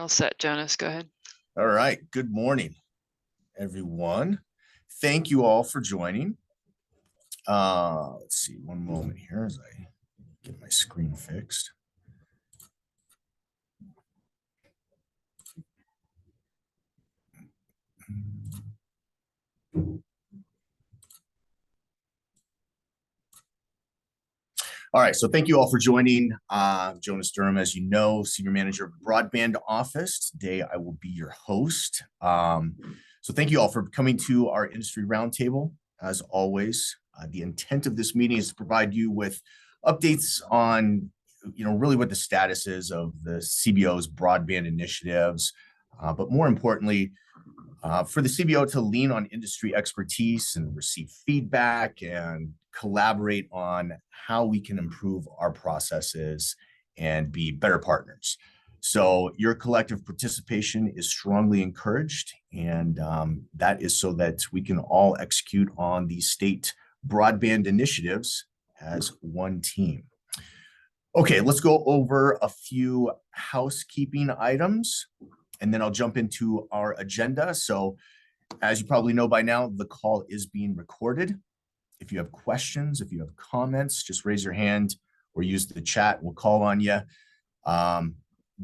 All set, Jonas, go ahead. All right. Good morning, everyone. Thank you all for joining. Let's see, one moment here as I get my screen fixed. All right, so thank you all for joining. Jonas Durham, as you know, Senior Manager of the Broadband Office. Today, I will be your host. So thank you all for coming to our industry roundtable. As always, the intent of this meeting is to provide you with updates on, really what the status is of the CBO's broadband initiatives, but more importantly, for the CBO to lean on industry expertise and receive feedback and collaborate on how we can improve our processes and be better partners. So your collective participation is strongly encouraged, and that is so that we can all execute on the state broadband initiatives as one team. Okay, let's go over a few housekeeping items, and then I'll jump into our agenda. So as you probably know by now, the call is being recorded. If you have questions, if you have comments, just raise your hand or use the chat. We'll call on you.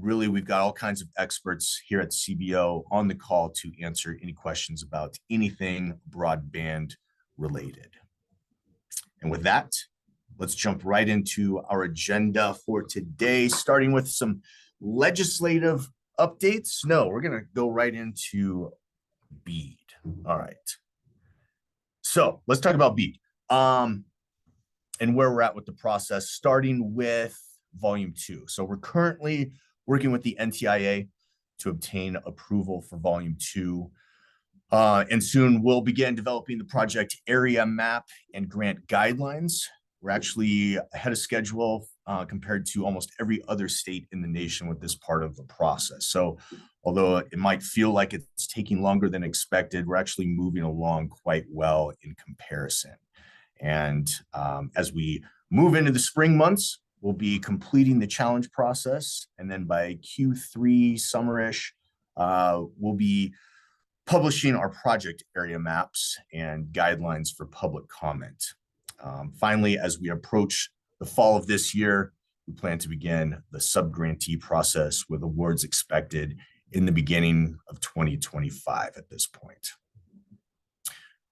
Really, we've got all kinds of experts here at the CBO on the call to answer any questions about anything broadband related. And with that, let's jump right into our agenda for today, starting with some legislative updates. No, we're going to go right into BEAD. All right. So let's talk about BEAD and where we're at with the process, starting with volume 2. So we're currently working with the NTIA to obtain approval for volume 2. And soon we'll begin developing the project area map and grant guidelines. We're actually ahead of schedule compared to almost every other state in the nation with this part of the process. So although it might feel like it's taking longer than expected, we're actually moving along quite well in comparison. And as we move into the spring months, we'll be completing the challenge process. And then by Q3 summerish, we'll be publishing our project area maps and guidelines for public comment. Finally, as we approach the fall of this year, we plan to begin the sub-grantee process with awards expected in the beginning of 2025 at this point.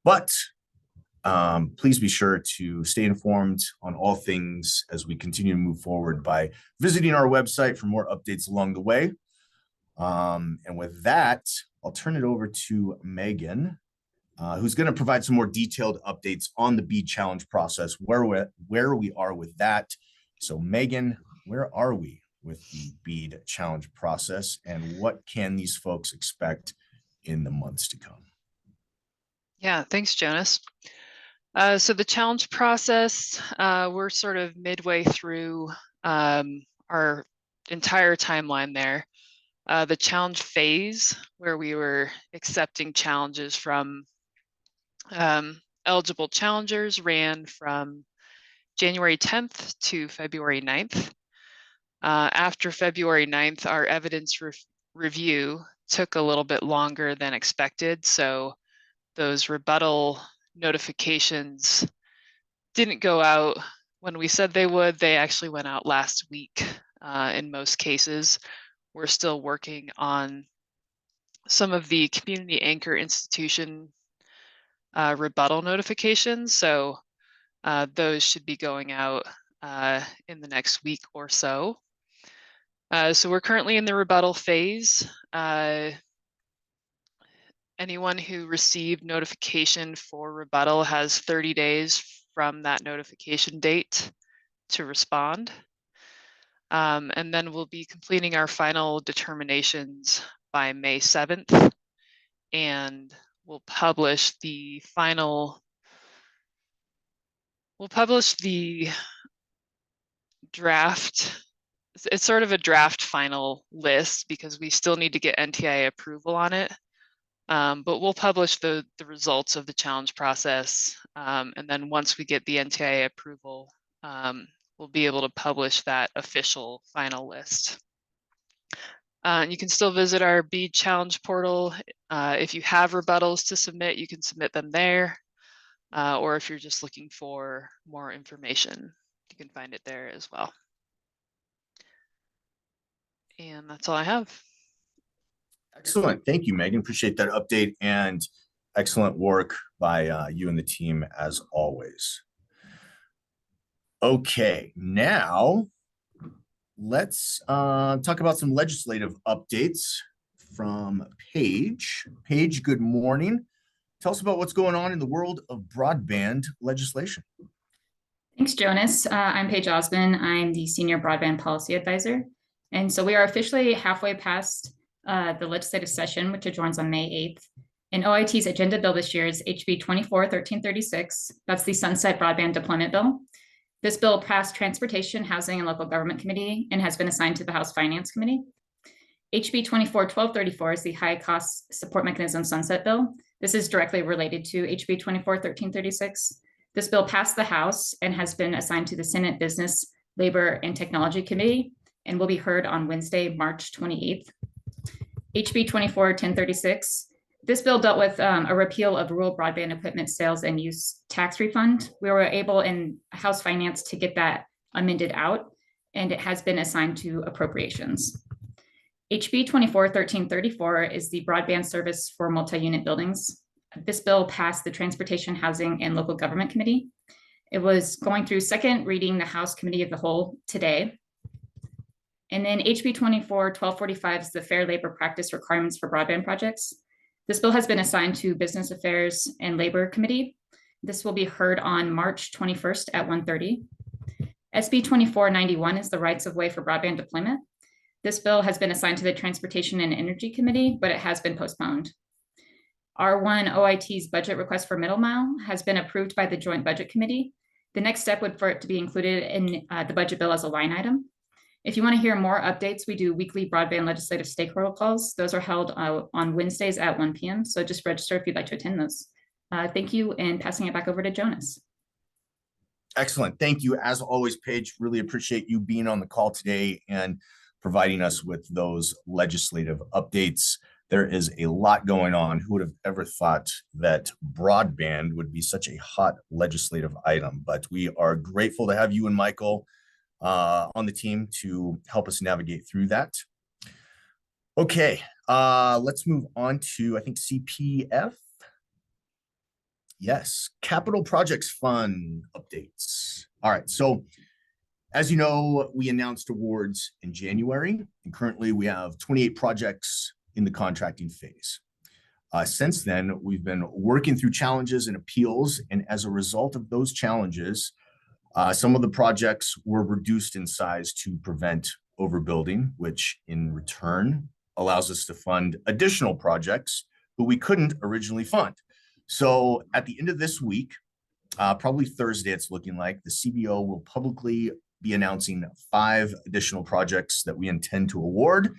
But please be sure to stay informed on all things as we continue to move forward by visiting our website for more updates along the way. And with that, I'll turn it over to Megan, who's going to provide some more detailed updates on the BEAD challenge process, where we are with that. So Megan, where are we with the BEAD challenge process, and what can these folks expect in the months to come? Yeah, thanks, Jonas. So the challenge process, we're sort of midway through our entire timeline there. The challenge phase, where we were accepting challenges from eligible challengers, ran from January 10th to February 9th. After February 9th, our evidence review took a little bit longer than expected. So those rebuttal notifications didn't go out when we said they would. They actually went out last week in most cases. We're still working on some of the community anchor institution rebuttal notifications. So those should be going out in the next week or so. So we're currently in the rebuttal phase. Anyone who received notification for rebuttal has 30 days from that notification date to respond. And then we'll be completing our final determinations by May 7th, and we'll publish the draft. It's sort of a draft final list because we still need to get NTIA approval on it. But we'll publish the results of the challenge process. And then once we get the NTIA approval, we'll be able to publish that official final list. You can still visit our BEAD Challenge portal. If you have rebuttals to submit, you can submit them there. Or if you're just looking for more information, you can find it there as well. And that's all I have. Excellent. Thank you, Megan. Appreciate that update and excellent work by you and the team as always. Okay, now let's talk about some legislative updates from Paige. Paige, good morning. Tell us about what's going on in the world of broadband legislation. Thanks, Jonas. I'm Paige Osmond. I'm the Senior Broadband Policy Advisor. And so we are officially halfway past the legislative session, which adjourns on May 8th. And OIT's agenda bill this year is HB 24-1336. That's the Sunset Broadband Deployment Bill. This bill passed Transportation, Housing, and Local Government Committee and has been assigned to the House Finance Committee. HB 24-1234 is the High Cost Support Mechanism Sunset Bill. This is directly related to HB 24-1336. This bill passed the House and has been assigned to the Senate Business, Labor, and Technology Committee and will be heard on Wednesday, March 28th. HB 24-1036. This bill dealt with a repeal of rural broadband equipment sales and use tax refund. We were able in House Finance to get that amended out, and it has been assigned to appropriations. HB 24-1334 is the broadband service for multi-unit buildings. This bill passed the Transportation, Housing, and Local Government Committee. It was going through second reading the House Committee of the Whole today. And then HB 24-1245 is the Fair Labor Practice Requirements for Broadband Projects. This bill has been assigned to Business Affairs and Labor Committee. This will be heard on March 21st at 1:30. SB 2491 is the Rights of Way for Broadband Deployment. This bill has been assigned to the Transportation and Energy Committee, but it has been postponed. R1 OIT's budget request for Middle Mile has been approved by the Joint Budget Committee. The next step would for it to be included in the budget bill as a line item. If you want to hear more updates, we do weekly broadband legislative stakeholder calls. Those are held on Wednesdays at 1 p.m. So just register if you'd like to attend those. Thank you, and passing it back over to Jonas. Excellent. Thank you. As always, Paige, really appreciate you being on the call today and providing us with those legislative updates. There is a lot going on. Who would have ever thought that broadband would be such a hot legislative item? But we are grateful to have you and Michael on the team to help us navigate through that. Okay, let's move on to, I think, CPF. Yes, Capital Projects Fund updates. All right, so as you know, we announced awards in January, and currently we have 28 projects in the contracting phase. Since then, we've been working through challenges and appeals, and as a result of those challenges, some of the projects were reduced in size to prevent overbuilding, which in return allows us to fund additional projects that we couldn't originally fund. So at the end of this week, probably Thursday, it's looking like, the CBO will publicly be announcing 5 additional projects that we intend to award.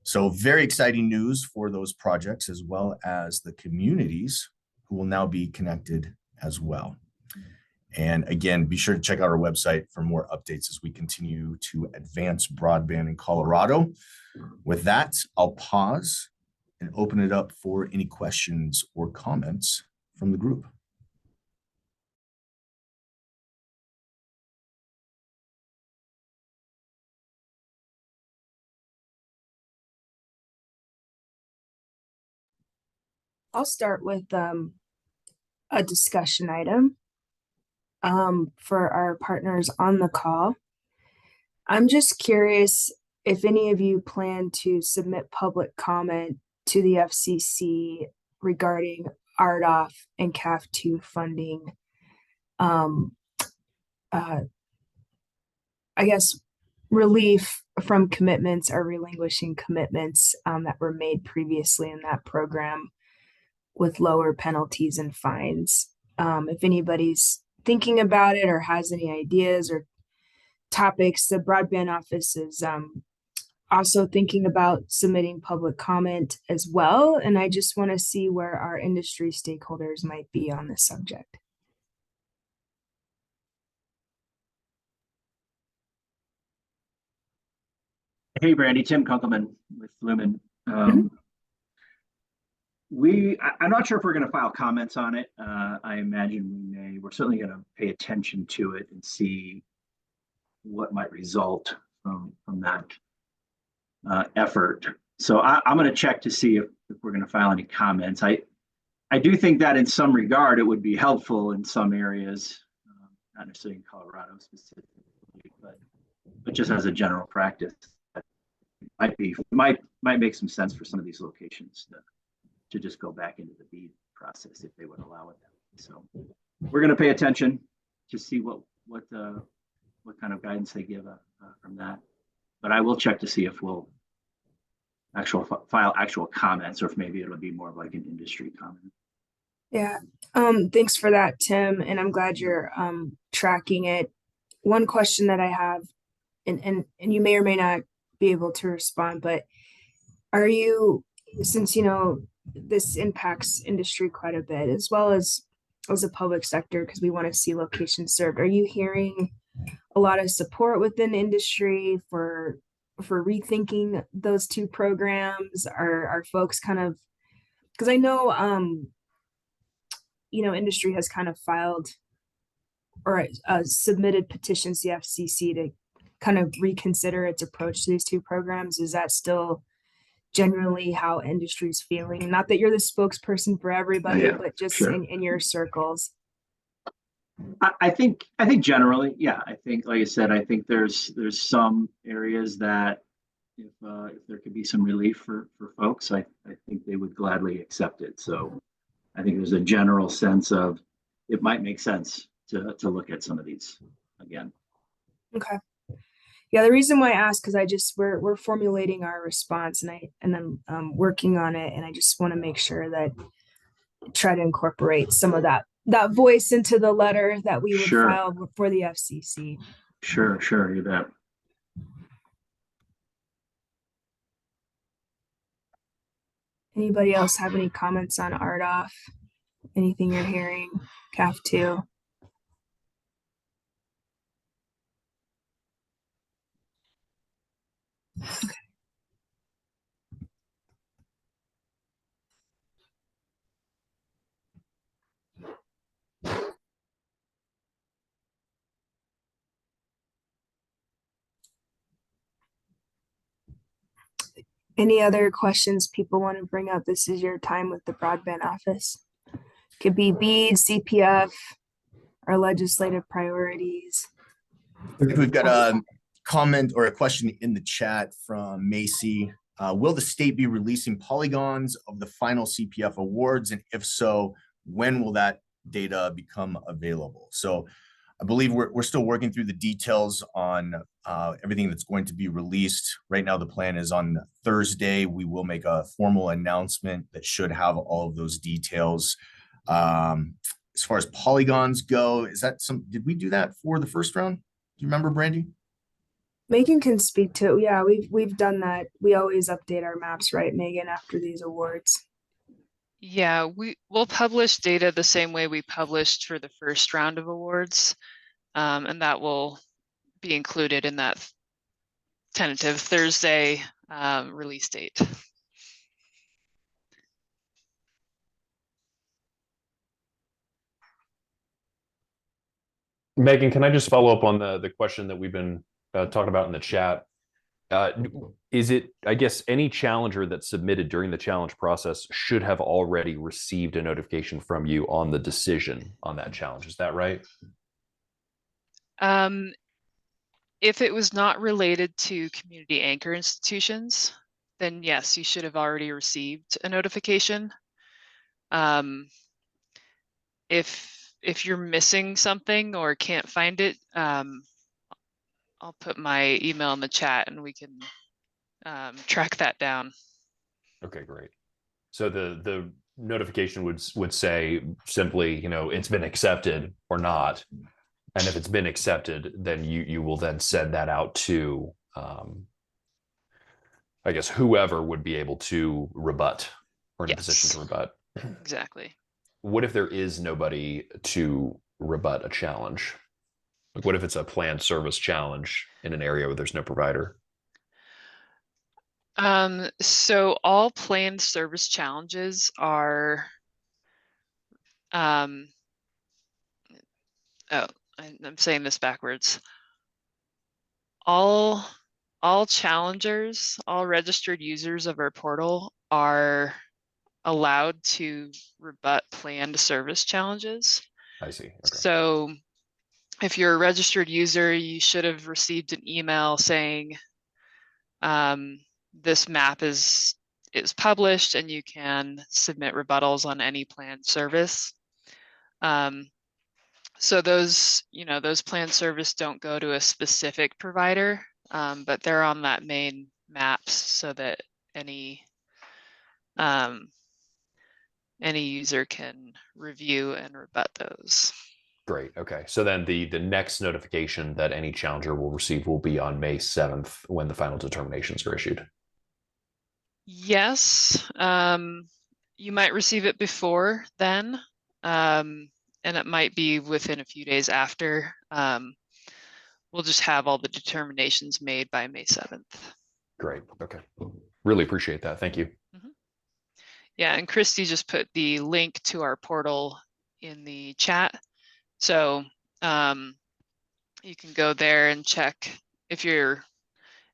So very exciting news for those projects, as well as the communities who will now be connected as well. And again, be sure to check out our website for more updates as we continue to advance broadband in Colorado. With that, I'll pause and open it up for any questions or comments from the group. I'll start with a discussion item for our partners on the call. I'm just curious if any of you plan to submit public comment to the FCC regarding RDOF and CAF2 funding. I guess relief from commitments or relinquishing commitments that were made previously in that program with lower penalties and fines. If anybody's thinking about it or has any ideas or topics, the broadband office is also thinking about submitting public comment as well. And I just want to see where our industry stakeholders might be on this subject. Hey, Brandy, Tim Kunkelman with Lumen. Mhm. I'm not sure if we're going to file comments on it. I imagine we may. We're certainly going to pay attention to it and see what might result from that effort. So I'm going to check to see if we're going to file any comments. I do think that in some regard it would be helpful in some areas, not necessarily in Colorado specifically, but just as a general practice, might make some sense for some of these locations to just go back into the BEAD process if they would allow it. So we're going to pay attention to see what kind of guidance they give from that. But I will check to see if we'll file actual comments, or if maybe it'll be more of like an industry comment. Yeah. Thanks for that, Tim. And I'm glad you're tracking it. One question that I have, and you may or may not be able to respond, but are you, since this impacts industry quite a bit, as well as a public sector, because we want to see locations served, are you hearing a lot of support within industry for rethinking those two programs? Are folks kind of, because I know industry has kind of filed or submitted petitions to the FCC to kind of reconsider its approach to these two programs. Is that still generally how industry is feeling? Not that you're the spokesperson for everybody, Yeah, but just sure. in your circles. I think generally, yeah. I think, like I said, I think there's some areas that if there could be some relief for folks, I think they would gladly accept it. So I think there's a general sense of it might make sense to look at some of these again. Okay. Yeah, the reason why I ask, because we're formulating our response, and I'm working on it, and I just want to make sure that try to incorporate some of that voice into the letter that we would Sure. file for the FCC. Sure, you bet. Anybody else have any comments on RDOF? Anything you're hearing? CAF 2? Any other questions people want to bring up? This is your time with the broadband office. Could be BEAD, CPF, our legislative priorities. We've got a comment or a question in the chat from Macy. Will the state be releasing polygons of the final CPF awards? And if so, when will that data become available? So I believe we're still working through the details on everything that's going to be released. Right now, the plan is on Thursday. We will make a formal announcement that should have all of those details. As far as polygons go, did we do that for the first round? Do you remember, Brandy? Megan can speak to it. Yeah, we've done that. We always update our maps, right, Megan, after these awards. Yeah, we'll publish data the same way we published for the first round of awards. And that will be included in that tentative Thursday release date. Megan, can I just follow up on the question that we've been talking about in the chat? Is it, I guess, any challenger that submitted during the challenge process should have already received a notification from you on the decision on that challenge? Is that right? If it was not related to community anchor institutions, then yes, you should have already received a notification. If you're missing something or can't find it, I'll put my email in the chat and we can track that down. Okay, great. So the notification would say simply, it's been accepted or not. And if it's been accepted, then you will then send that out to, I guess, whoever would be able to rebut or in a position to rebut. Exactly. What if there is nobody to rebut a challenge? Like, what if it's a planned service challenge in an area where there's no provider? So all planned service challenges are, oh, I'm saying this backwards. All challengers, all registered users of our portal are allowed to rebut planned service challenges. I see. Okay. So if you're a registered user, you should have received an email saying, this map is published and you can submit rebuttals on any planned service. So those planned service don't go to a specific provider, but they're on that main maps so that any user can review and rebut those. Great. Okay. So then the next notification that any challenger will receive will be on May 7th when the final determinations are issued. Yes, you might receive it before then, and it might be within a few days after. We'll just have all the determinations made by May 7th. Great. Okay. Really appreciate that. Thank you. Yeah, and Christy just put the link to our portal in the chat. So you can go there and check if you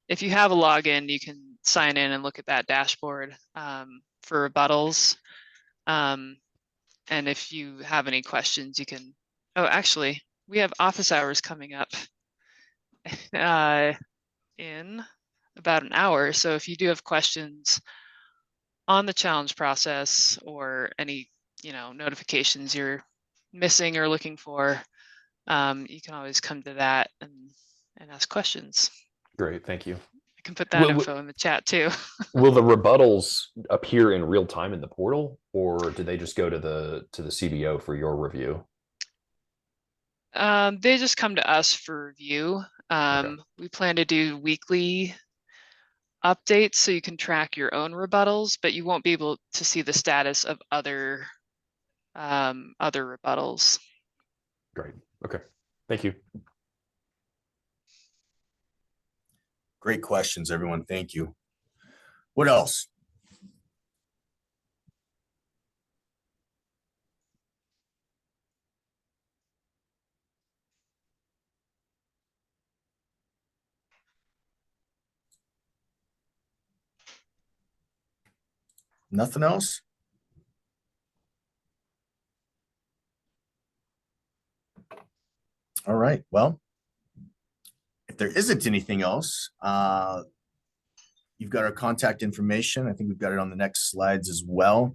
have a login, you can sign in and look at that dashboard for rebuttals. And if you have any questions, you can, oh, actually, we have office hours coming up in about an hour. So if you do have questions on the challenge process or any, notifications you're missing or looking for, you can always come to that and ask questions. Great. Thank you. I can put that info in the chat too. Will the rebuttals appear in real time in the portal, or do they just go to the CBO for your review? They just come to us for review. Okay. We plan to do weekly updates so you can track your own rebuttals, but you won't be able to see the status of other rebuttals. Great. Okay. Thank you. Great questions, everyone. Thank you. What else? Nothing else? All right. Well, if there isn't anything else, you've got our contact information. I think we've got it on the next slides as well.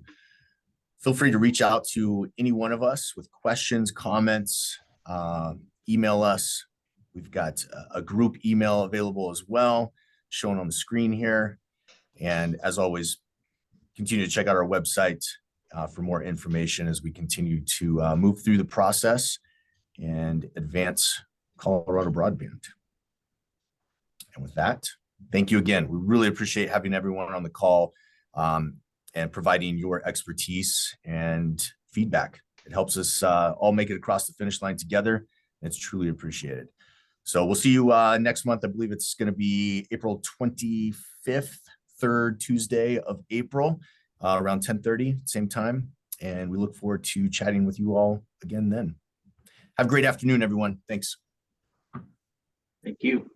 Feel free to reach out to any one of us with questions, comments, email us. We've got a group email available as well, shown on the screen here. And as always, continue to check out our website for more information as we continue to move through the process and advance Colorado broadband. And with that, thank you again. We really appreciate having everyone on the call and providing your expertise and feedback. It helps us all make it across the finish line together. And it's truly appreciated. So we'll see you next month. I believe it's going to be April 25th, third Tuesday of April, around 10:30, same time. And we look forward to chatting with you all again then. Have a great afternoon, everyone. Thanks. Thank you.